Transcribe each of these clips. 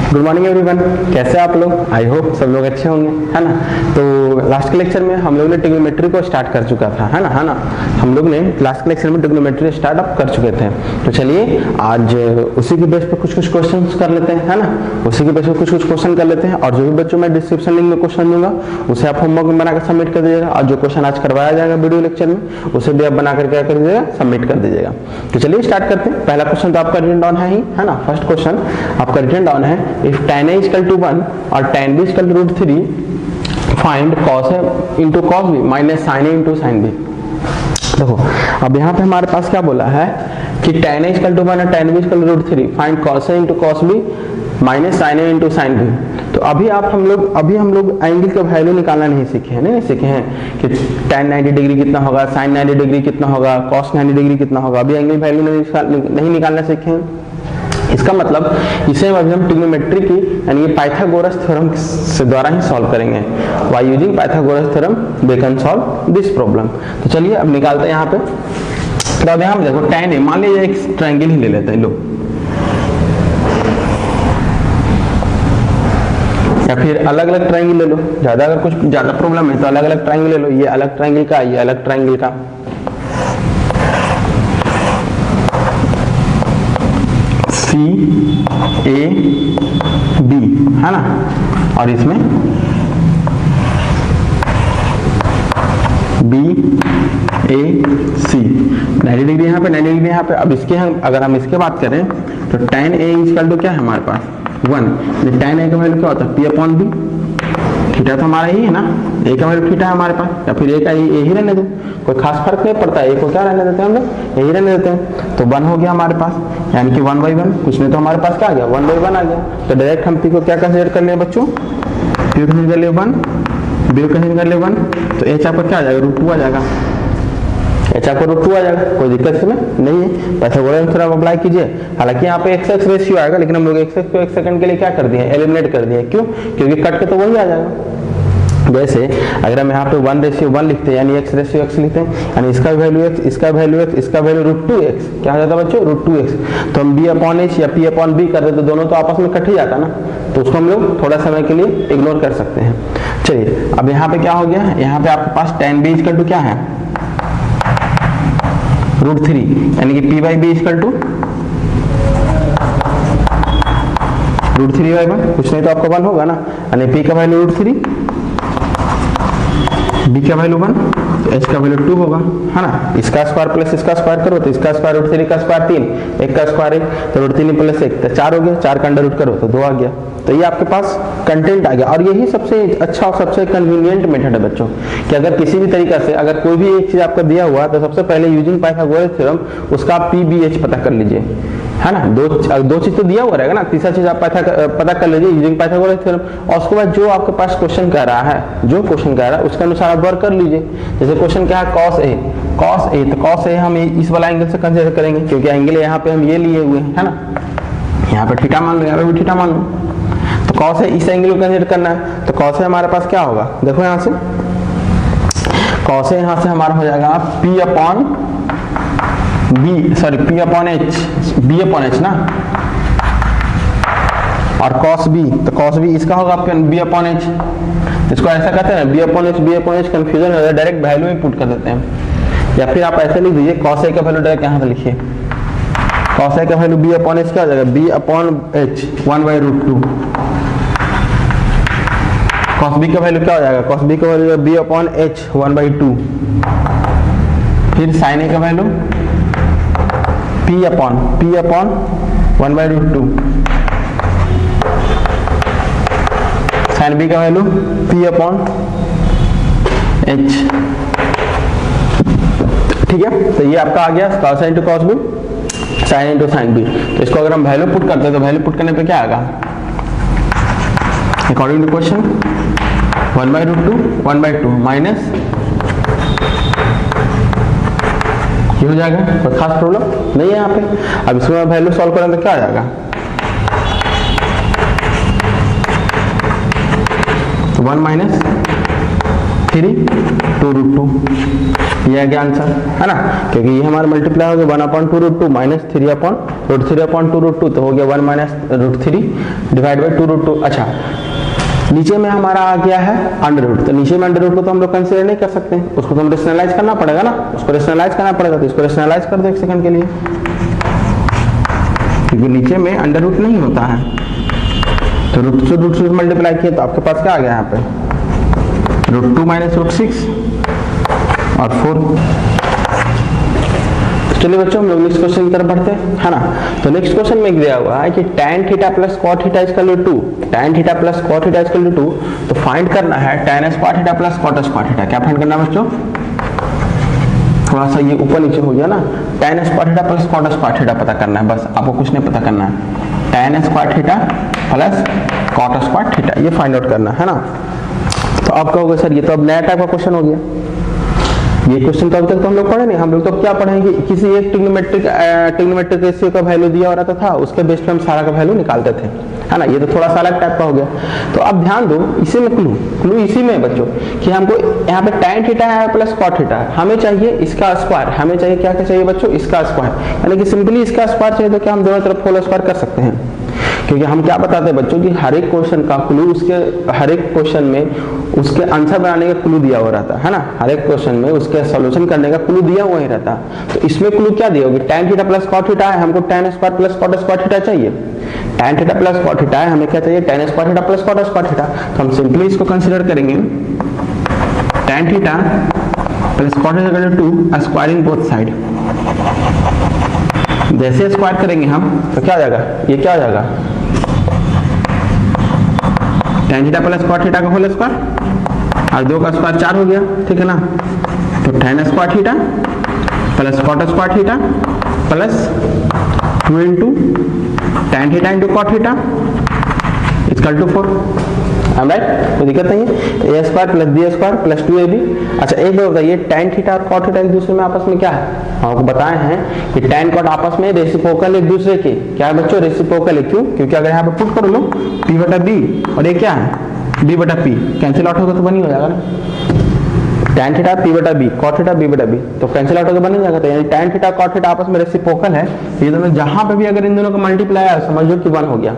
Good morning everyone, कैसे आप लोग? आई होप सब लोग अच्छे होंगे, है ना। तो लास्ट के लेक्चर में हम लोग ने ट्रिग्नोमेट्री को स्टार्ट कर चुका था, है ना। हम लोग ने लास्ट के लेक्चर में ट्रिग्नोमेट्री स्टार्ट अप कर चुके थे। तो चलिए आज उसी के बेस पे कुछ क्वेश्चन कर लेते हैं, है ना। उसी के बेस पे कुछ क्वेश्चन कर लेते हैं और जो भी बच्चों मैं डिस्क्रिप्शन लिंक में क्वेश्चन दूंगा उसे आप होमवर्क में बनाकर सबमिट कर दीजिएगा और जो क्वेश्चन आज करवाया जाएगा वीडियो लेक्चर में उसे भी आप बनाकर क्या कर दीजिएगा, सबमिट कर दीजिएगा। तो चलिए स्टार्ट करते हैं। पहला क्वेश्चन तो आपका रिटन डाउन है ही, है ना। फर्स्ट क्वेश्चन आपका रिटन डाउन है, if tan a equal to 1 और tan b equal to √3 find cos a into cos b minus sin a into sin b। देखो अब यहाँ पे हमारे पास क्या बोला है कि tan a इक्वल टू 1 और tan b equal to √3 find cos a into cos b minus sin a into sin b। तो अभी हम लोग एंगल का वैल्यू निकालना नहीं सीखे हैं, नहीं सीखे हैं कि tan 90 डिग्री कितना होगा, sin 90 डिग्री कितना होगा, cos 90 डिग्री कितना होगा। अभी एंगल वैल्यू नहीं निकालना सीखे हैं। इसका मतलब इसे अभी हम ट्रिग्नोमेट्री की यानी कि पाइथागोरस थ्योरम से द्वारा ही सॉल्व करेंगे। By using Pythagoras theorem we can solve this problem. तो चलिए अब निकालते हैं यहाँ पे। तो अब यहाँ पे देखो tan है, मान लीजिए एक ट्रायंगल ही ले लेते हैं लोग, या फिर अलग अलग ट्रायंगल ले लो। अगर कुछ ज्यादा प्रॉब्लम है तो अलग अलग ट्रायंगल ले लो। ये अलग ट्रायंगल का, ये अलग ट्रायंगल का। सी ए बी, है ना। और इसमें बी ए सी 90 डिग्री यहाँ पे, 90 डिग्री यहाँ पे। अब इसके अगर हम इसके बात करें तो tan a इक्वल टू क्या है हमारे पास 1। tan a का वैल्यू क्या होता है p/b। थीटा तो हमारा ही है ना, a का वैल्यू थीटा है हमारे पास, या फिर a का a ही रहने दो, कोई खास फर्क नहीं पड़ता। a को क्या रहने देते हैं हम लोग, a ही रहने देते हैं। तो 1 हो गया हमारे पास, यानी कि 1/1। कुछ नहीं तो हमारे पास क्या आ गया, 1/1 आ गया। तो डायरेक्ट हम p को क्या कंसीडर कर लें बच्चों, p को कंसीडर कर ले 1, b को कंसीडर कर ले 1। तो h आपका क्या आ जाएगा, √2 आ जाएगा। h आपको √2 आ जाएगा, कोई दिक्कत इसमें नहीं है। पाइथागोरस थ्योरम अप्लाई कीजिए। हालांकि यहाँ पे x रेशियो आएगा, लेकिन हम लोग x को 1 सेकंड के लिए क्या कर दिए, एलिमिनेट कर दिए। क्यों? क्योंकि कट के तो वही आ जाएगा। जैसे अगर हम यहाँ पे 1:1 लिखते हैं यानी x रेशियो x लिखते हैं, यानी इसका वैल्यू x, इसका वैल्यू x, इसका वैल्यू √2x, क्या हो जाता है बच्चों, √2x। तो हम b/h या p/b कर देते तो दोनों तो आपस में कट ही जाता ना, तो उसको हम लोग थोड़ा समय के लिए इग्नोर कर सकते हैं। चलिए अब यहाँ पे क्या हो गया, यहाँ पे आपके पास tan b इक्वल टू क्या है, √3, यानी कि p/b इक्वल टू √3/1। कुछ नहीं तो आपका 1 होगा ना, यानी p का वैल्यू √3, b का वैल्यू 1, तो h का वैल्यू 2 होगा, है ना। इसका स्क्वायर प्लस इसका स्क्वायर करो तो इसका स्क्वायर √3 का स्क्वायर 3, 1 का स्क्वायर 1, तो √3 प्लस 1 तो 4 हो गया। 4 का अंडर रूट करो तो 2 आ गया। तो ये आपके पास कंटेंट आ गया। और यही सबसे अच्छा और सबसे कन्वीनियंट मेथड है बच्चों, कि अगर किसी भी तरीका से अगर कोई भी एक चीज आपका दिया हुआ तो सबसे पहले यूजिंग पाइथागोरस थ्योरम उसका आप p/b/h पता कर लीजिए, है ना। दो चीज तो दिया हुआ रहेगा ना, तीसरा चीज आप पता कर लीजिए यूजिंग पाइथागोरस थ्योरम। और उसके बाद जो आपके पास क्वेश्चन कह रहा है, जो क्वेश्चन कह रहा है उसके अनुसार आप वर्क कर लीजिए। जैसे क्वेश्चन क्या है, cos a, तो cos a हम इस वाला एंगल से कंसीडर करेंगे, क्योंकि एंगल यहाँ पे हम ये लिए हुए हैं, है ना। यहाँ पे थीटा मान लो, यहाँ पे भी थीटा मान लो। तो cos a इस एंगल को कंसीडर करना है, तो cos a हमारे पास क्या होगा, देखो यहाँ से cos a यहाँ से हमारा हो जाएगा p/h ना, और cos b, तो cos b इसका होगा आपका b/h। इसको ऐसा कहते हैं b/h कंफ्यूजन हो जाता है, डायरेक्ट वैल्यू में पुट कर देते हैं। या फिर आप ऐसे लिख दीजिए cos a का वैल्यू डायरेक्ट यहाँ से लिखिए, cos a का वैल्यू b/h क्या हो जाएगा, b/h 1/√2। cos b का वैल्यू क्या हो जाएगा, cos b का वैल्यू b/h 1/2। फिर sin a का वैल्यू p/1/√2। sin b का वैल्यू p/h। ठीक है, तो ये आपका आ गया cos a into cos b, sin into sin b। तो इसको अगर हम वैल्यू पुट करते हैं तो वैल्यू पुट करने पे क्या आएगा, अकॉर्डिंग टू क्वेश्चन 1/√2 1/2 माइनस ये हो जाएगा। कोई खास प्रॉब्लम नहीं है यहाँ पे। अब इसको मैं वैल्यू सॉल्व करें तो क्या आ जाएगा, तो 1 माइनस 3 2√2, ये है क्या आंसर, है ना, क्योंकि ये हमारा मल्टीप्लाई हो गया 1/2√2 माइनस 3/√3/2, तो हो गया 1 माइनस √3 डिवाइड बाई 2√2। अच्छा, नीचे में हमारा आ गया है अंडर रूट, तो नीचे में अंडर रूट को तो हम लोग कंसीडर नहीं कर सकते, उसको तो हम रेशनलाइज करना पड़ेगा ना, उसको रेशनलाइज करना पड़ेगा, तो इसको रेशनलाइज कर दो एक सेकंड के लिए, क्योंकि नीचे में अंडर रूट नहीं होता है, तो रूट से मल्टीप्लाई किया तो आपके पास क्या आ गया यहाँ पे √2 माइनस √6 और 4। चलिए बच्चों हम लोग नेक्स्ट क्वेश्चन की तरफ बढ़ते हैं, है ना। तो नेक्स्ट क्वेश्चन में दिया हुआ है कि tan theta plus cot theta equal to 2, tan theta plus cot theta equal to 2, तो फाइंड करना है tan square theta plus cot square theta. क्या फाइंड करना है बच्चों, थोड़ा सा ये ऊपर नीचे हो गया ना, tan square theta plus cot square theta पता करना है, बस आपको कुछ नहीं पता करना है, tan square theta plus cot square theta ये फाइंड आउट करना है ना। तो आप कहोगे सर ये तो अब नया टाइप का क्वेश्चन हो गया, ये क्वेश्चन तो अभी तक तो हम लोग पढ़े नहीं, हम लोग तो क्या पढ़ेंगे, किसी एक ट्रिग्नोमेट्रिक रेशियो का वैल्यू दिया हो रहा था, उसके बेस पे हम सारा का वैल्यू निकालते थे, है ना। ये तो थोड़ा सा अलग टाइप का हो गया। तो अब ध्यान दो, इसी में क्लू इसी में बच्चों कि हमको यहाँ पे tan थीटा है प्लस cot थीटा है, हमें चाहिए इसका स्क्वायर, हमें चाहिए क्या क्या चाहिए बच्चों, इसका स्क्वायर, यानी कि सिंपली इसका स्क्वायर चाहिए, तो क्या हम दोनों तरफ होल स्क्वायर कर सकते हैं, क्योंकि हम क्या बताते हैं बच्चों कि हर एक क्वेश्चन का क्लू उसके हर एक क्वेश्चन में उसके आंसर बनाने का क्लू दिया हुआ रहता है ना, हर एक क्वेश्चन में उसके सॉल्यूशन करने का क्लू दिया हुआ ही रहता है। तो इसमें क्लू क्या दिया होगी, tan theta plus cot theta है, हमको tan square plus cot square theta चाहिए, tan theta plus cot theta है, हमें क्या चाहिए tan square theta plus cot square theta. तो हम सिंपली इसको कंसीडर करेंगे tan theta plus cot equal to 2 squaring both side, जैसे स्क्वायर करेंगे हम तो क्या आ जाएगा, ये क्या आ जाएगा tan theta plus cot theta का होल स्क्वायर और 2 का स्क्वायर 4 हो गया, ठीक है ना। तो tan square theta plus cot square theta plus 2 into tan theta into cot theta equal to 4, right, कोई दिक्कत नहीं है। A square plus B square plus 2ab। अच्छा एक बात बताइए, tan थीटा और cot थीटा एक दूसरे में आपस में क्या है, आपको बताए हैं कि tan cot आपस में रेसिप्रोकल एक दूसरे के, क्या है बच्चों, रेसिप्रोकल है। क्यों, क्योंकि अगर यहाँ पे पुट कर लो p बटा b और ये क्या है b बटा p, कैंसिल आउट होगा तो बनी हो जाएगा ना, tan थीटा p बटा b, cot थीटा b बटा b, तो कैंसिल आउट होकर बन जाएगा। तो यानी tan थीटा cot थीटा आपस में रेसिप्रोकल है, ये दोनों जहां पे भी अगर इन दोनों का मल्टीप्लाई आया समझ लो कि 1 हो गया।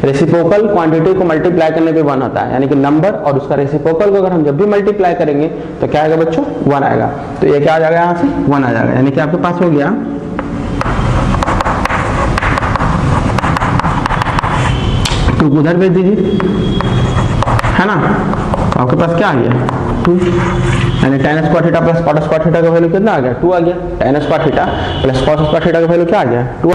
रेसिप्रोकल क्वांटिटी को मल्टीप्लाई करने पे 1 होता है, यानी कि नंबर और उसका रेसिप्रोकल को अगर हम जब भी मल्टीप्लाई करेंगे तो क्या आएगा बच्चों, 1 आएगा। तो ये क्या आ जाएगा, यहाँ से 1 आ जाएगा, यानी कि आपके पास हो गया तो उधर भेज दीजिए, है ना। तो आपके पास क्या आ गया 2, यानी tan square theta plus cot square theta का वैल्यू कितना आ गया, 2 आ गया। tan square theta plus cot square theta का वैल्यू क्या आ गया, 2।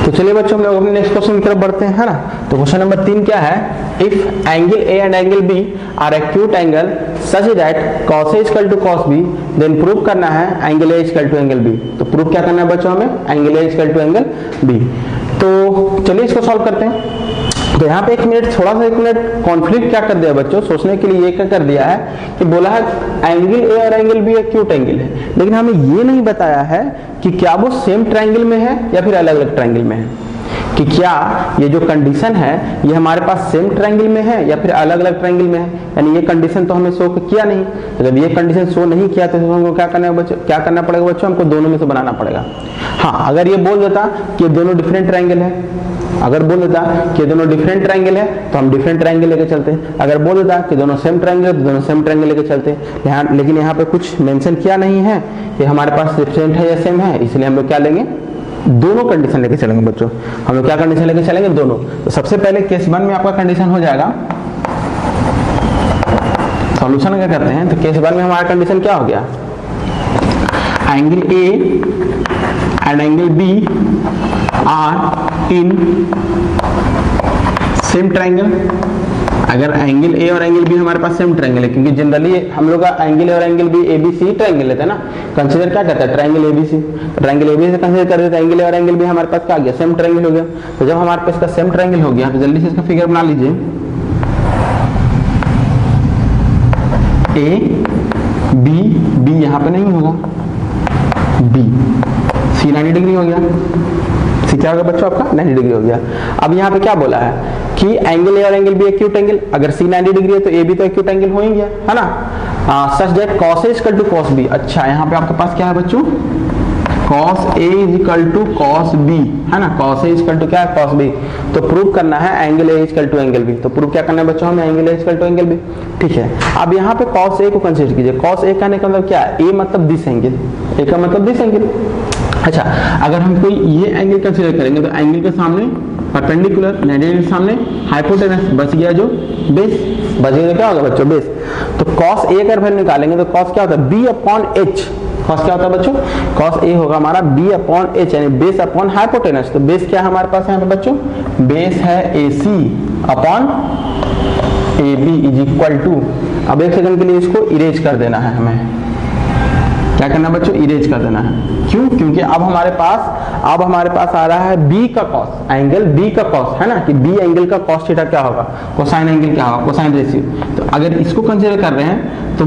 तो चलिए बच्चों हम लोग अपने नेक्स्ट क्वेश्चन की तरफ बढ़ते हैं, है ना। तो क्वेश्चन नंबर 3 क्या है, if angle A and angle B are acute angle such that cos A equal to cos B, then prove करना है angle A equal to angle B। तो प्रूव क्या करना है बच्चों हमें, angle A equal to angle B। तो चलिए इसको सॉल्व करते हैं। तो यहाँ पे 1 मिनट कॉन्फ्लिक्ट क्या कर दिया बच्चों, सोचने के लिए ये क्या कर दिया है कि बोला है एंगल ए और एंगल बी एक्यूट एंगल है, लेकिन हमें ये नहीं बताया है कि क्या वो सेम ट्रायंगल में है या फिर अलग अलग ट्रायंगल में है, कि क्या ये जो कंडीशन है ये हमारे पास सेम ट्रायंगल में है या फिर अलग अलग ट्रायंगल में है। यानी ये कंडीशन तो हमें शो किया नहीं, तो जब ये कंडीशन शो नहीं किया तो हमको क्या करना है बच्चों, क्या करना पड़ेगा बच्चों, हमको दोनों में से बनाना पड़ेगा। हाँ, अगर ये बोल देता कि दोनों डिफरेंट ट्रायंगल है, अगर बोल देता कि दोनों डिफरेंट ट्रायंगल है तो हम डिफरेंट ट्रायंगल लेके चलते हैं, अगर बोल देता कि दोनों सेम ट्रायंगल है तो दोनों सेम ट्रायंगल लेके चलते हैं। यहाँ लेकिन यहाँ पे कुछ मेंशन किया नहीं है कि हमारे पास डिफरेंट है या सेम है, इसलिए हम लोग क्या लेंगे, दोनों कंडीशन लेके चलेंगे बच्चों। हम लोग क्या कंडीशन लेके चलेंगे, दोनों। तो सबसे पहले केस 1 में आपका कंडीशन हो जाएगा, सॉल्यूशन क्या करते हैं, तो केस 1 में हमारा कंडीशन क्या हो गया, angle A and angle B are in same triangle. अगर एंगल ए और एंगल बी हमारे पास सेम ट्रायंगल है, क्योंकि जनरली हम लोग का एंगल ए और angle B A B C triangle लेते हैं ना, कंसीडर क्या करता है, triangle A B C. Triangle A B से कंसीडर कर देते हैं, एंगल ए और एंगल बी हमारे पास क्या आ गया, सेम ट्रायंगल हो गया। तो जब हमारे पास इसका सेम ट्रायंगल हो गया तो जल्दी से इसका फिगर बना लीजिए, ए बी, बी यहाँ पे नहीं होगा, बी सी 90 डिग्री हो गया, सी क्या होगा बच्चों आपका 90 डिग्री हो गया। अब यहाँ पे क्या बोला है कि एंगल ए और एंगल बी एक्यूट एंगल, अगर सी 90 डिग्री है तो ए बी तो एक्यूट एंगल हो ही गया, है ना। Such that cos A equal to cos B। अच्छा, यहाँ पे आपके पास क्या है बच्चों, cos A equal to cos B, है ना, cos A इक्वल टू क्या है, cos B। तो प्रूव करना है angle A equal to angle B। तो प्रूव क्या करना है बच्चों, हमें angle A equal to angle B। ठीक है, अब यहाँ पे cos A को कंसीडर कीजिए। cos A कहने का मतलब क्या है, A मतलब दिस एंगल, A का मतलब दिस एंगल। अच्छा, अगर हम कोई ये एंगल कंसीडर करेंगे तो एंगल के सामने परपेंडिकुलर, 90 डिग्री सामने हाइपोटेनस, बच गया जो बेस, बच गया क्या होगा बच्चों, बेस। तो cos A अगर वैल्यू निकालेंगे तो cos क्या होता है, B अपॉन H। cos क्या होता है बच्चों, cos A होगा हमारा B अपॉन H, यानी बेस अपॉन हाइपोटेनस। तो बेस क्या है हमारे पास यहाँ पे बच्चों, बेस है AC upon AB is equal to, अब एक सेकंड के लिए इसको इरेज कर देना है, हमें क्या करना है बच्चों, इरेज कर देना है। क्यों, क्योंकि अब हमारे पास आ रहा है B का cos, एंगल B का cos, है ना, कि B एंगल का cos थीटा क्या होगा, कोसाइन एंगल क्या होगा, कोसाइन रेशियो। तो अगर इसको कंसीडर कर रहे हैं तो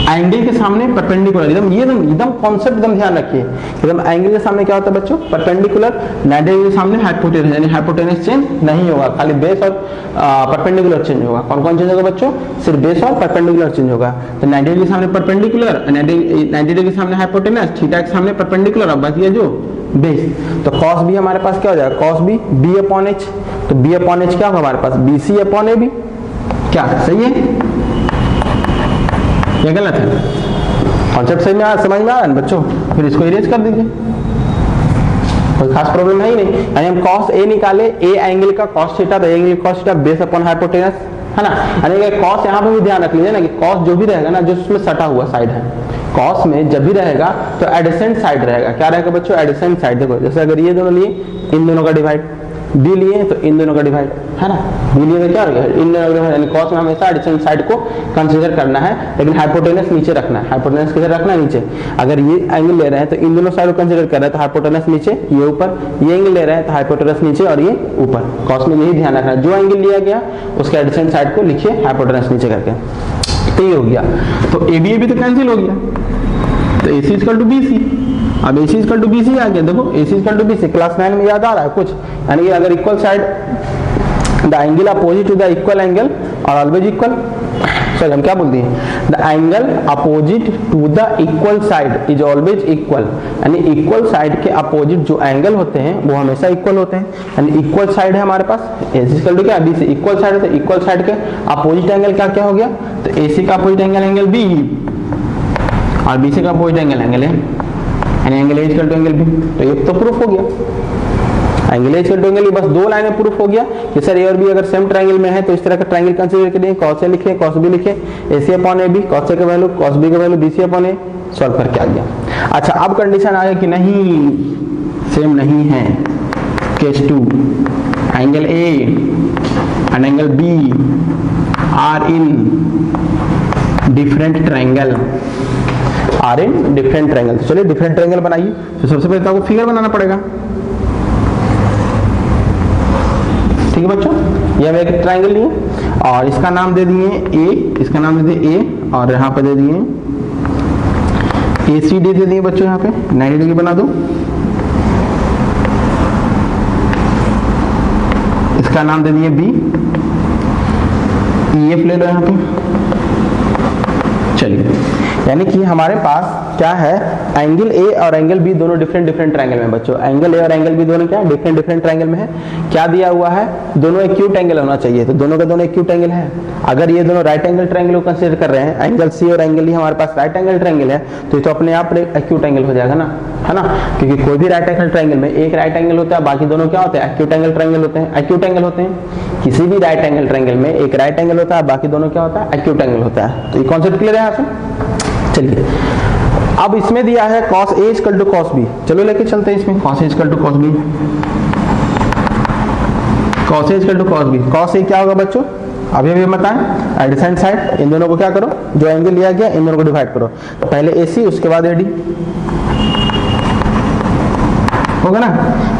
एंगल के सामने परपेंडिकुलर, एकदम कॉन्सेप्ट एकदम ध्यान रखिए, एकदम एंगल के सामने क्या होता है बच्चों, परपेंडिकुलर, 90 डिग्री के सामने हाइपोटेनस, यानी हाइपोटेनस चेंज नहीं होगा, खाली बेस और परपेंडिकुलर चेंज होगा। कौन कौन चेंज होगा बच्चों, सिर्फ बेस और परपेंडिकुलर चेंज होगा। तो 90 डिग्री के सामने परपेंडिकुलर, 90 डिग्री के सामने हाइपोटेनस, थीटा के सामने परपेंडिकुलर, अब बच गया जो बेस। तो cos B हमारे पास क्या हो जाएगा, cos B B upon H। तो B अपॉन H क्या होगा हमारे पास, BC अपॉन AB। क्या सही है या गलत है, कॉन्सेप्ट सही में समझ में आ रहा है बच्चों, फिर इसको इरेज कर दीजिए, कोई खास प्रॉब्लम है ही नहीं। यानी हम cos A निकाले, A एंगल का cos थीटा, तो angle cos theta base upon hypotenuse, है ना। यानी cos यहाँ पे भी ध्यान रख लीजिए ना कि cos जो भी रहेगा ना, जो उसमें सटा हुआ साइड है, cos में जब भी रहेगा तो एडिसेंट साइड रहेगा। क्या रहेगा बच्चों, एडिसेंट साइड। देखो जैसे अगर ये दोनों लिए, इन दोनों का डिवाइड, B लिए तो इन दोनों का डिवाइड, है ना, B लिए तो क्या हो गया, इन दोनों का डिवाइड। यानी cos में हमेशा एडिसेंट साइड को कंसीडर करना है, लेकिन हाइपोटेनस नीचे रखना है। हाइपोटेनस किधर रखना है, नीचे। अगर ये एंगल ले रहे हैं तो इन दोनों साइड को कंसीडर कर रहे हैं तो हाइपोटेनस नीचे, ये ऊपर। ये एंगल ले रहे हैं तो हाइपोटेनस नीचे और ये ऊपर। cos में यही ध्यान रखना है, जो एंगल लिया गया उसके एडिसेंट साइड को लिखिए हाइपोटेनस नीचे करके, तो ये हो गया। तो AB भी तो कैंसिल हो गया, तो AC इक्वल टू BC। अब AC इक्वल टू BC आ गया, देखो AC equal to BC class 9 में याद आ रहा है कुछ, यानी कि अगर equal side, the angle opposite to the equal angle और ऑलवेज इक्वल, सॉरी हम क्या बोलते हैं, the angle opposite to the equal side is always equal. यानी इक्वल साइड के अपोजिट जो एंगल होते हैं वो हमेशा इक्वल होते हैं। यानी इक्वल साइड है हमारे पास, AC इक्वल टू क्या, BC, इक्वल साइड है, तो इक्वल साइड के अपोजिट एंगल क्या हो गया, तो AC का अपोजिट एंगल B और BC का अपोजिट एंगल है, यानी angle A equal to angle B। तो ये तो प्रूफ हो गया, angle A equal to angle B, बस दो लाइनें प्रूफ हो गया कि सर A और B अगर सेम ट्रायंगल में है तो इस तरह का ट्रायंगल कंसीडर करिए। cos A लिखे, cos B लिखे, AC upon AB, cos A का वैल्यू, cos B का value BC upon A, solve करके आ गया। अच्छा, अब कंडीशन आ गया कि नहीं, सेम नहीं है। Case 2, angle A and angle B are in different triangle, are in different triangle. तो चलिए डिफरेंट ट्रायंगल बनाइए। तो सबसे पहले तो आपको फिगर बनाना पड़ेगा, ठीक है बच्चों। ये हम एक ट्रायंगल लिए और इसका नाम दे दिए A, इसका नाम दे दिए A, और यहाँ पे दे दिए ACD दे दिए बच्चों, यहाँ पे 90 डिग्री बना दो। इसका नाम दे दिए B, EF ले लो यहाँ पे। चलिए, यानी कि हमारे पास क्या है, एंगल A और एंगल B दोनों डिफरेंट ट्रायंगल में बच्चों। एंगल A और एंगल B दोनों क्या डिफरेंट ट्रायंगल में है। क्या दिया हुआ है, दोनों एक्यूट एंगल होना चाहिए, तो दोनों का दोनों एक्यूट एंगल है। अगर ये दोनों राइट एंगल ट्रायंगल को कंसीडर कर रहे हैं, एंगल C और एंगल E हमारे पास राइट एंगल ट्रायंगल है, तो ये तो अपने आप एक्यूट एंगल हो जाएगा ना, है ना, क्योंकि कोई भी राइट एंगल ट्रायंगल में एक राइट एंगल होता है, बाकी दोनों क्या होते हैं, एक्यूट एंगल ट्रायंगल होते हैं, एक्यूट एंगल होते हैं। किसी भी राइट एंगल ट्रायंगल में एक राइट एंगल होता है, बाकी दोनों क्या होता है, एक्यूट एंगल होता है। तो ये कॉन्सेप्ट क्लियर है यहाँ से। चलिए, अब इसमें दिया है cos A equal to cos B, चलो लेके चलते हैं इसमें। cos A equal to cos B, cos A equal to cos B। cos A क्या होगा बच्चों, अभी बताएं, एडिसेंट साइड, इन दोनों को क्या करो, जो एंगल लिया गया इन दोनों को डिवाइड करो। तो पहले AC उसके बाद AD होगा ना,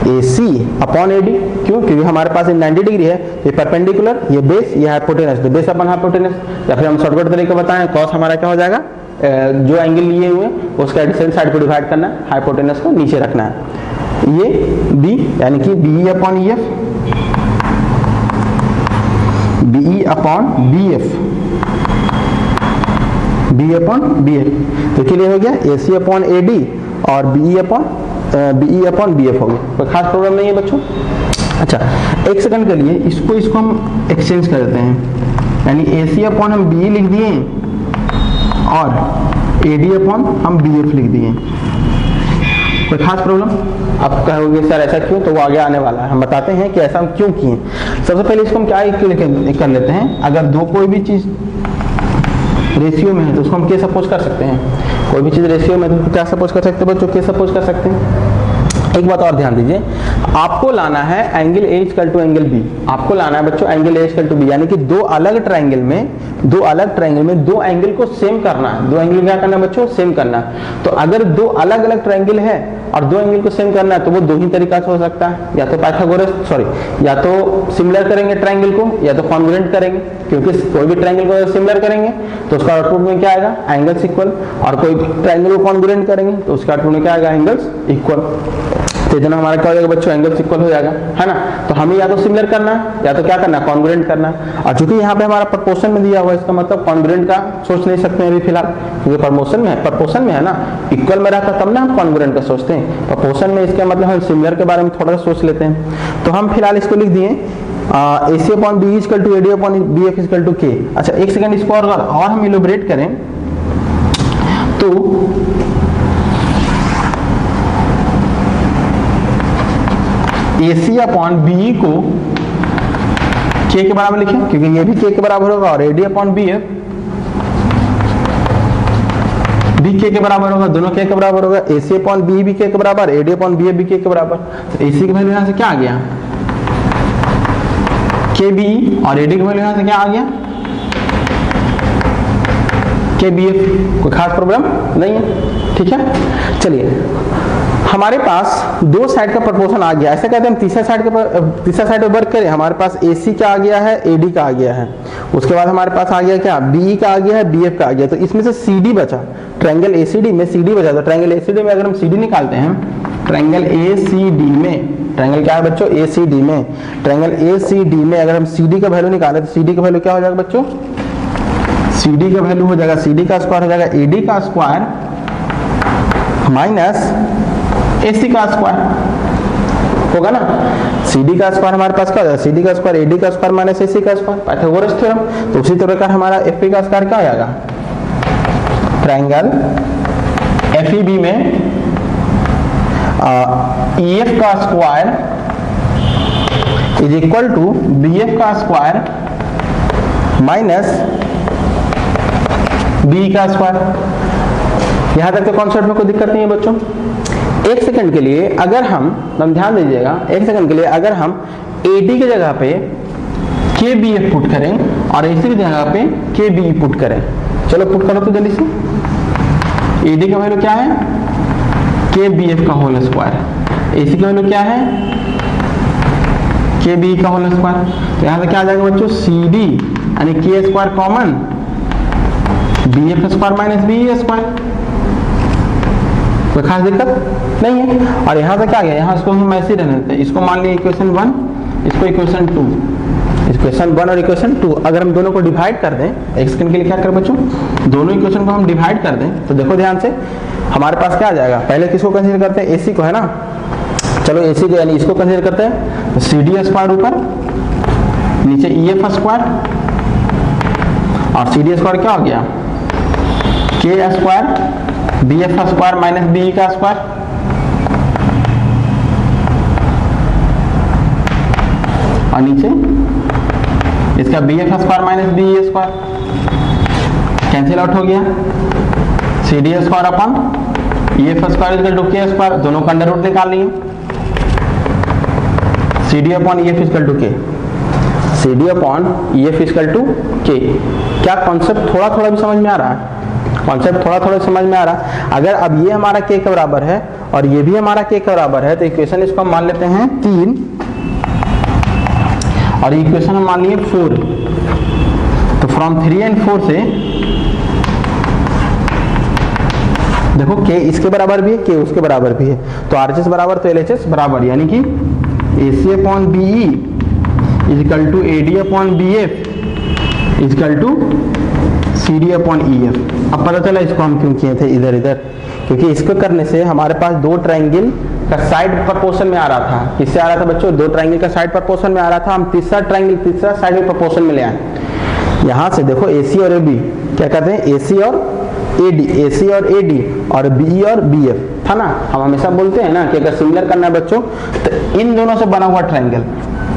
AC अपॉन AD। क्यों, क्योंकि हमारे पास 90 डिग्री है, ये परपेंडिकुलर, ये बेस, ये हाइपोटेनस, तो बेस अपॉन हाइपोटेनस। या फिर हम शॉर्टकट तरीके बताएं, cos हमारा क्या हो जाएगा, जो एंगल लिए हुए उसका एडिसेंट साइड को डिवाइड करना है, हाइपोटेनस को नीचे रखना है। ये B यानी कि BE upon EF, BE upon BF B upon B F. तो क्लियर हो गया, A C upon A D और बी अपॉन बी एफ हो गया। कोई खास प्रॉब्लम नहीं है बच्चों। अच्छा, एक सेकंड के लिए इसको हम एक्सचेंज कर देते हैं, यानी ए सी अपॉन हम बी लिख दिए और ए डी अपॉन हम बी एफ लिख दिए। कोई खास प्रॉब्लम? आप कहोगे सर ऐसा क्यों, तो वो आगे आने वाला है, हम बताते हैं कि ऐसा हम क्यों किए। सबसे पहले इसको हम क्या कर लेते हैं, अगर दो कोई भी चीज रेशियो में है तो उसको हम क्या सपोज कर सकते हैं, कोई भी चीज रेशियो में तो क्या सपोज कर सकते हैं बच्चों, क्या सपोज कर सकते हैं। एक बात और ध्यान दीजिए, आपको लाना है angle A equal to angle B, आपको लाना है बच्चों angle A equal to B, यानी कि दो अलग ट्रायंगल में दो एंगल को सेम करना है। दो एंगल क्या करना है बच्चों, सेम करना है। तो अगर दो अलग अलग ट्रायंगल है और दो एंगल को सेम करना है तो वो दो ही तरीका से हो सकता है, या तो पाइथागोरस या तो सिमिलर करेंगे ट्रायंगल को, या तो कॉन्ग्रुएंट करेंगे, क्योंकि कोई भी ट्रायंगल को सिमिलर करेंगे तो उसका आउटपुट में क्या आएगा, एंगल्स इक्वल, और कोई ट्रायंगल को कॉन्ग्रुएंट करेंगे तो उसका आउटपुट में क्या आएगा, एंगल्स इक्वल। तो इतना हमारा क्या हो जाएगा बच्चों, एंगल्स इक्वल हो जाएगा, है ना। तो हमें या तो सिमिलर करना है या तो क्या करना है, कॉन्ग्रुएंट करना है। और चूंकि यहाँ पे हमारा प्रोपोर्शन में दिया हुआ है, इसका मतलब कॉन्ग्रुएंट का सोच नहीं सकते हैं अभी फिलहाल, क्योंकि प्रोपोर्शन में है ना, इक्वल में रहता तब ना हम कॉन्ग्रुएंट का सोचते हैं। प्रोपोर्शन में इसका मतलब हम सिमिलर के बारे में थोड़ा सा सोच लेते हैं। तो हम फिलहाल इसको लिख दिए A C upon B equal to A D upon B F equal to K. अच्छा, एक सेकंड, इसको और हम इलैबोरेट करें तो ए सी अपॉन बी को के बराबर लिखें, क्योंकि ये भी के बराबर होगा, और A D upon B F B के बराबर होगा, दोनों के बराबर होगा। ए सी अपॉन बी भी के बराबर, A D upon B F भी के बराबर। तो ए सी की वैल्यू यहां से क्या आ गया, के बी, और ए डी की वैल्यू यहां से क्या आ गया, के बी एफ। कोई खास प्रॉब्लम नहीं है, ठीक है। चलिए, हमारे पास दो साइड का प्रोपोर्शन आ गया, ऐसे कहते हैं हम तीसरा साइड पे वर्क करें। हमारे पास AC का आ गया है, AD का आ गया है, उसके बाद हमारे पास आ गया क्या, BE का आ गया है, BF का आ गया। तो इसमें से CD बचा, ट्रायंगल ACD में CD बचा। तो ट्रायंगल ACD में अगर हम CD निकालते हैं, ट्रायंगल ACD में, ट्रायंगल क्या है बच्चों, ACD में, ट्रायंगल ACD में अगर हम CD का वैल्यू निकालें तो CD का वैल्यू क्या हो जाएगा बच्चों, CD का वैल्यू हो जाएगा, CD का स्क्वायर हो जाएगा AD का स्क्वायर माइनस AC का स्क्वायर होगा ना। CD का स्क्वायर हमारे पास क्या हो जाएगा, CD का स्क्वायर AD का स्क्वायर माइनस AC का स्क्वायर, पाइथागोरस थ्योरम। तो उसी प्रकार हमारा FP का स्क्वायर क्या हो जाएगा, ट्रायंगल FEB में EF का square is equal to BF का स्क्वायर माइनस BE का स्क्वायर। यहां तक तो कॉन्सेप्ट में कोई दिक्कत नहीं है बच्चों। एक सेकंड के लिए अगर हम ध्यान दीजिएगा, एक सेकंड के लिए अगर हम AD की जगह पे KBF पुट करें और AC की जगह पे KBE पुट करें, चलो पुट करो तो जल्दी से। AD का वैल्यू क्या है, KBF का होल स्क्वायर, AC का वैल्यू क्या है, KBE का होल स्क्वायर। तो यहां से क्या आ जाएगा बच्चों, CD यानी K square common, BF square minus BE square. कोई खास दिक्कत नहीं है। और यहाँ से क्या आ गया, यहाँ इसको हम ऐसे ही रहने देते हैं, इसको मान लिया इक्वेशन 1, इसको इक्वेशन 2, इक्वेशन 1 और इक्वेशन 2 अगर हम दोनों को डिवाइड कर दें, एक सेकंड के लिए क्या करें बच्चों, दोनों इक्वेशन को हम डिवाइड कर दें तो देखो ध्यान से हमारे पास क्या आ जाएगा। पहले किसको कंसीडर करते हैं, AC को, है ना। चलो AC को यानी इसको कंसीडर करते हैं, तो CD स्क्वायर ऊपर, नीचे EF स्क्वायर, और CD स्क्वायर क्या हो गया, K square BF square minus BE का स्क्वायर, और नीचे इसका BF square minus BE square cancel out हो गया। CD square upon EF square equal to K square, दोनों का अंडर रूट निकाल लिए, CD upon EF equal to K, CD upon EF equal to K। क्या कॉन्सेप्ट थोड़ा थोड़ा भी समझ में आ रहा है, कॉन्सेप्ट थोड़ा थोड़ा समझ में आ रहा है। अगर अब ये हमारा K के बराबर है और ये भी हमारा K के बराबर है तो इक्वेशन इसको हम मान लेते हैं 3 और इक्वेशन हम मान लिए 4। तो फ्रॉम 3 एंड 4 से देखो K इसके बराबर भी है, K उसके बराबर भी है, तो RHS बराबर तो LHS बराबर, यानी कि AC upon BE is equal to AD upon BF is equal to C D upon E F. अब पता चला इसको हम क्यों किए थे इधर इधर, क्योंकि इसको करने से हमारे पास दो ट्रायंगल का साइड प्रोपोर्शन में आ रहा था। किससे आ रहा था बच्चों? दो ट्रायंगल का साइड प्रोपोर्शन में आ रहा था। हम तीसरा ट्रायंगल तीसरा साइड में प्रोपोर्शन में ले आए। यहाँ से देखो AC और AB क्या कहते हैं? AC और AD और BE और BF था ना। हम हमेशा बोलते हैं ना कि अगर सिमिलर करना है बच्चों तो इन दोनों से बना हुआ ट्रायंगल,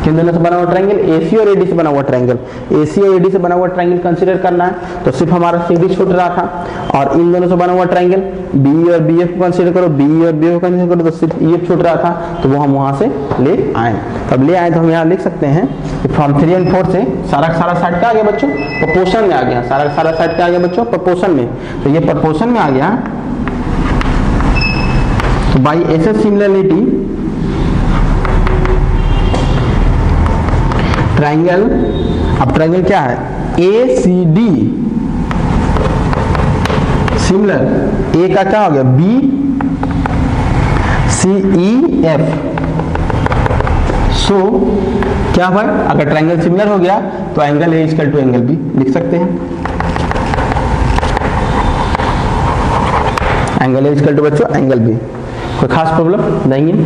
किन दोनों से बना हुआ ट्रायंगल? AC और AD से बना हुआ ट्रायंगल, AC और AD से बना हुआ ट्रायंगल कंसीडर करना है तो सिर्फ हमारा CD छूट रहा था। और इन दोनों से बना हुआ ट्रायंगल BE और BF को कंसीडर करो, BE और BF को कंसीडर करो तो सिर्फ EF छूट रहा था, तो वो हम वहां से ले आए। अब ले आए तो हम यहाँ लिख सकते हैं कि फ्रॉम 3 और 4 से सारा साइड का आ गया बच्चों प्रोपोर्शन में आ गया, सारा साइड का आ गया बच्चों प्रोपोर्शन में। तो ये प्रोपोर्शन में आ गया तो बाई ऐसे सिमिलरिटी ट्रायंगल, अब ट्रायंगल क्या है? ACD सिमिलर, A का क्या हो गया? BCEF। सो क्या हुआ? अगर ट्रायंगल सिमिलर हो गया तो angle A equal to angle B लिख सकते हैं। एंगल A इक्वल टू बच्चों एंगल B। कोई खास प्रॉब्लम नहीं है।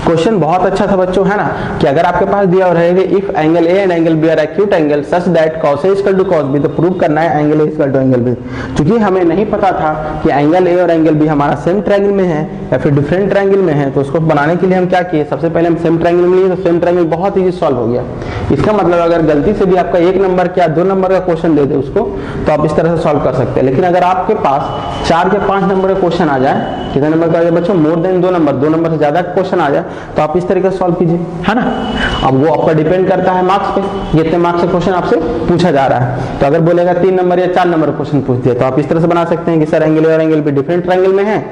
क्वेश्चन बहुत अच्छा था बच्चों, है ना, कि अगर आपके पास दिया और रहेगा if angle A and angle B are acute angle such that cos A equal to cos B, तो प्रूव करना है angle A equal to angle B। क्योंकि हमें नहीं पता था कि एंगल A और एंगल B हमारा सेम ट्रायंगल में है या फिर डिफरेंट ट्रायंगल में है, तो उसको बनाने के लिए हम क्या किए? सबसे पहले हम सेम ट्रायंगल में लिए तो सेम ट्रायंगल बहुत ईजी सॉल्व हो गया। इसका मतलब अगर गलती से भी आपका 1 नंबर क्या 2 नंबर का क्वेश्चन दे दे उसको तो आप इस तरह से सॉल्व कर सकते हैं। लेकिन अगर आपके पास 4 या 5 नंबर का क्वेश्चन आ जाए, कितने नंबर का आ जाए बच्चों? मोर देन 2 नंबर से ज्यादा क्वेश्चन आ जाए तो आप इस तरीके से सॉल्व कीजिए, है ना। अब वो आपका डिपेंड करता है मार्क्स पे, कितने मार्क्स से क्वेश्चन आपसे पूछा जा रहा है। तो अगर बोलेगा 3 नंबर या 4 नंबर क्वेश्चन पूछ दिया तो आप इस तरह से बना सकते हैं कि सर एंगल ए और एंगल बी डिफरेंट ट्रायंगल में है,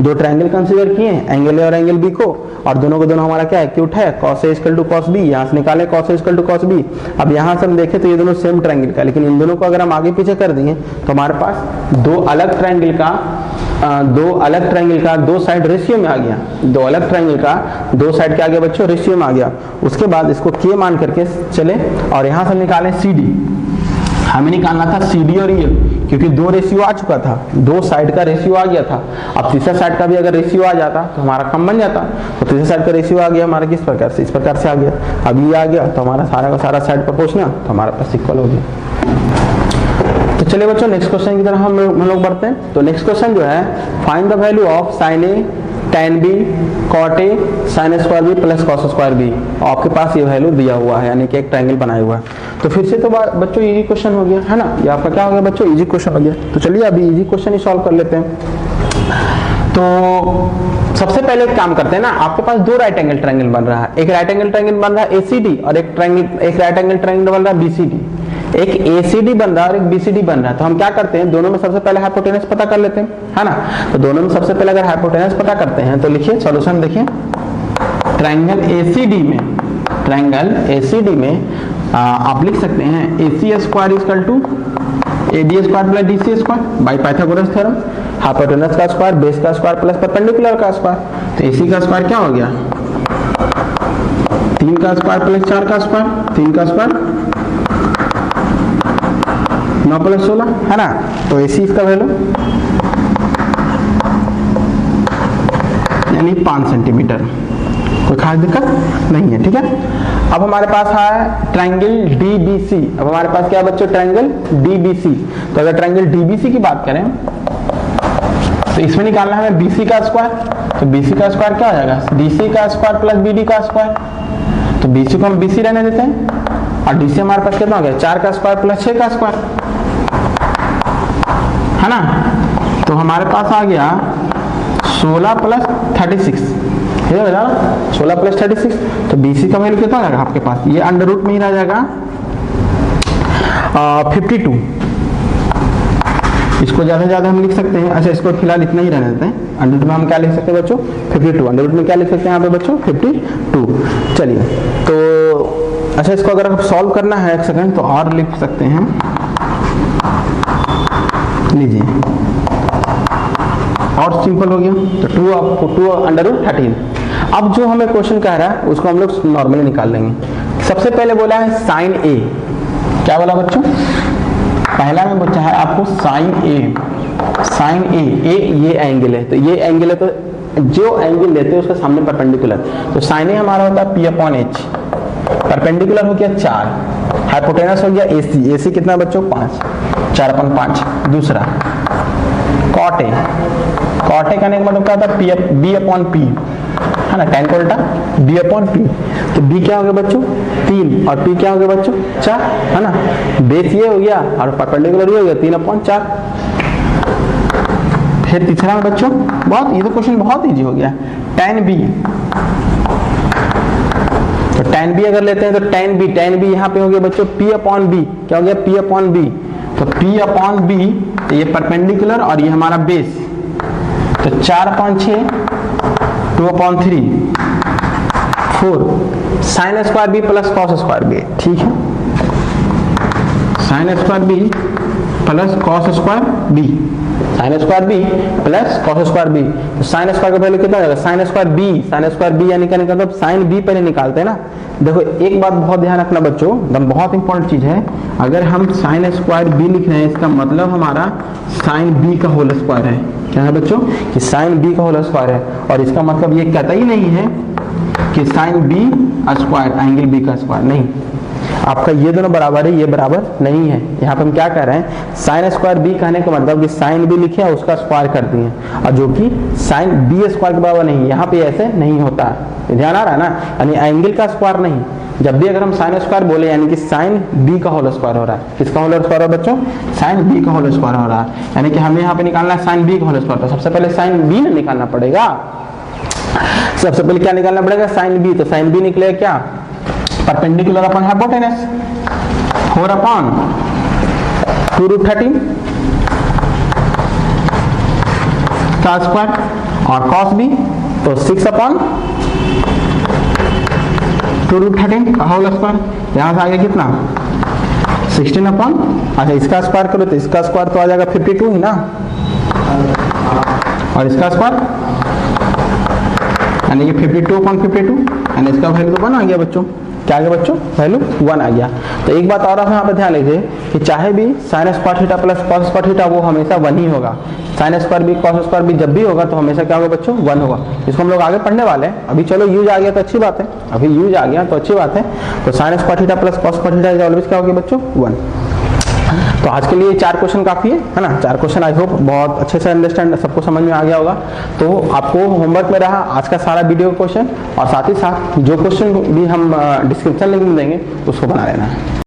दो ट्रायंगल कंसीडर किए एंगल ए और एंगल बी को, और दोनों को दोनों हमारा क्या एक्यूट है? cos A equal to cos B। यहाँ से निकाले cos A equal to cos B। अब यहाँ से हम देखें तो ये दोनों सेम ट्रायंगल का, लेकिन इन दोनों को अगर हम आगे पीछे कर दिए तो हमारे पास दो अलग ट्रायंगल का दो साइड रेशियो में आ गया, दो अलग ट्रायंगल का दो साइड क्या आ गया बच्चों? रेशियो में आ गया। उसके बाद इसको K मान करके चले और यहाँ से निकालें CD। हमें निकालना था CD और EF, क्योंकि दो रेशियो आ चुका था, दो साइड का रेशियो आ गया था। अब तीसरा साइड का भी अगर रेशियो आ जाता तो हमारा कम बन जाता। तो तीसरा साइड का रेशियो आ गया हमारा किस प्रकार से? इस प्रकार से आ गया। अब ये आ गया तो हमारा सारा का सारा साइड प्रोपोर्शनल तो हमारा पास इक्वल हो गया। तो चलिए बच्चों नेक्स्ट क्वेश्चन की तरफ हम लोग बढ़ते हैं। तो नेक्स्ट क्वेश्चन जो है find the value of sin A tan B cot A sin square B plus cos square B। आपके पास ये वैल्यू दिया हुआ है, यानी कि एक ट्रायंगल बनाया हुआ है। तो फिर से तो बच्चों इजी क्वेश्चन हो गया, है ना। ये आपका क्या हो गया बच्चों? इजी क्वेश्चन हो गया। तो चलिए अभी इजी क्वेश्चन ही सॉल्व कर लेते हैं। तो सबसे पहले एक काम करते हैं ना, आपके पास दो राइट एंगल ट्रायंगल बन रहा है, एक राइट एंगल ट्रायंगल बन रहा है ACD और एक राइट एंगल ट्रायंगल बन रहा है BCD। एक ACD बन रहा है और एक BCD बन रहा है। तो हम क्या करते हैं, दोनों में सबसे पहले हाइपोटेनस पता कर लेते हैं, है ना। तो दोनों में सबसे पहले अगर हाइपोटेनस पता करते हैं तो लिखिए सॉल्यूशन देखिए। ट्रायंगल ACD में आप लिख सकते हैं AC square equal to AD square plus DC square by Pythagoras theorem. Hypotenuse का स्क्वायर, बेस का स्क्वायर प्लस परपेंडिकुलर का स्क्वायर। तो AC का स्क्वायर क्या हो गया? 3 का स्क्वायर प्लस 4 का स्क्वायर, 3 का स्क्वायर 9 प्लस 16, है ना। तो AC इसका वैल्यू यानी 5 सेंटीमीटर। कोई खास दिक्कत नहीं है, ठीक है। अब हमारे पास है ट्रायंगल DBC। अब हमारे पास क्या बच्चों? Triangle DBC। तो अगर ट्रायंगल DBC की बात करें तो इसमें निकालना है हमें BC का स्क्वायर। तो BC का स्क्वायर क्या हो जाएगा? DC का स्क्वायर प्लस BD का स्क्वायर। तो BC को हम BC रहने देते हैं और DC हमारे पास कितना हो गया? 4 का स्क्वायर प्लस 6 का स्क्वायर, है ना। तो हमारे पास आ गया 16 प्लस 36, 16 प्लस 36। तो BC का वैल्यू कितना आ जाएगा आपके पास? ये अंडर रूट में ही रह जाएगा 52। इसको ज्यादा से ज्यादा हम लिख सकते हैं, अच्छा इसको फिलहाल इतना ही रहने देते हैं। अंडर रूट में हम क्या लिख सकते हैं बच्चों? 52। अंडर रूट में क्या लिख सकते हैं यहाँ पे बच्चों? 52। चलिए तो अच्छा इसको अगर आप सॉल्व करना है, एक सेकंड, तो और लिख सकते हैं, लीजिए और सिंपल हो गया। तो 2 अंडर रूट 13। अब जो हमें क्वेश्चन कह रहा है उसको हम लोग नॉर्मली निकाल लेंगे। सबसे पहले बोला है साइन A। क्या बोला बच्चों? पहला में पूछा है आपको साइन ए ये एंगल है, तो ये एंगल है, तो जो एंगल लेते हैं उसके सामने परपेंडिकुलर, तो साइन ए हमारा होता है P/H, परपेंडिकुलर हो गया 4, हाइपोटेनस हो गया AC कितना बच्चों 5, 4/5। दूसरा कॉट ए करने का मतलब क्या होता है B/P, है ना, tan को उल्टा B/P, तो B क्या हो गया बच्चों 3 और P क्या हो गया बच्चों 4, है ना, बेस ये हो गया और परपेंडिकुलर ये हो गया 3/4। फिर तीसरा में बच्चों बहुत, ये तो क्वेश्चन बहुत इजी हो गया, tan B, तो tan B अगर लेते हैं तो tan B यहाँ पे हो गया बच्चों P/B, क्या हो गया P/B, तो P/B, तो ये परपेंडिकुलर और ये हमारा बेस, तो 4/6 2/3 4 sin square B plus cos square B, ठीक है, sin square B plus cos square B, sin square B plus cos square B, तो sin स्क्वायर का वैल्यू कितना हो जाएगा sin स्क्वायर बी यानी क्या मतलब sin b पहले निकालते हैं ना। देखो एक बात बहुत ध्यान रखना बच्चों, एकदम बहुत इंपॉर्टेंट चीज है, अगर हम sin स्क्वायर बी लिख रहे हैं इसका मतलब हमारा sin b का होल स्क्वायर है, क्या है बच्चों कि sin b का होल स्क्वायर है, और इसका मतलब ये कहता ही नहीं है कि sin b square angle b का स्क्वायर, नहीं, आपका ये दोनों बराबर है, ये बराबर नहीं है। यहाँ पे हम क्या कर रहे हैं, साइन स्क्वायर बी कहने का मतलब कि साइन बी लिखे है उसका स्क्वायर कर दिए, और जो कि साइन बी स्क्वायर के बराबर नहीं, यहाँ पे ऐसे नहीं होता है, ध्यान आ रहा है ना, यानी एंगल का स्क्वायर नहीं, जब भी अगर हम साइन स्क्वायर बोले यानी कि साइन बी का होल स्क्वायर हो रहा है, किसका होल स्क्वायर है बच्चों, साइन बी का होल स्क्वायर हो रहा है, यानी कि हमें यहाँ पे निकालना है साइन बी का होल स्क्वायर, तो सबसे पहले साइन बी निकालना पड़ेगा, सबसे पहले क्या निकालना पड़ेगा साइन बी, तो साइन बी निकलेगा क्या परपेंडिकुलर अपॉन हाइपोटेनस 4/2√13 का स्क्वायर, और cos बी तो 6/2√13 का होल स्क्वायर, यहां से आ गया कितना 16 अच्छा इसका स्क्वायर करो तो इसका स्क्वायर तो आ जाएगा 52 ही ना, और इसका स्क्वायर यानी कि 52/52, यानी इसका वैल्यू तो 1 आ गया बच्चों, क्या आ गया बच्चों वैल्यू 1 आ गया। तो एक बात और आप यहाँ पे ध्यान लीजिए कि चाहे भी sine square theta plus cos square theta वो हमेशा 1 ही होगा, साइन स्क्वायर भी कॉस स्क्वायर भी जब भी होगा तो हमेशा क्या होगा बच्चों 1 होगा, इसको हम लोग आगे पढ़ने वाले हैं, अभी चलो यूज आ गया तो अच्छी बात है, अभी यूज आ गया तो अच्छी बात है, तो sine square theta plus cos square theta always क्या होगा बच्चों 1। तो आज के लिए 4 क्वेश्चन काफी है ना, 4 क्वेश्चन आई होप बहुत अच्छे से अंडरस्टैंड सबको समझ में आ गया होगा। तो आपको होमवर्क में रहा आज का सारा वीडियो क्वेश्चन, और साथ ही साथ जो क्वेश्चन भी हम डिस्क्रिप्शन लिंक में देंगे उसको बना लेना है।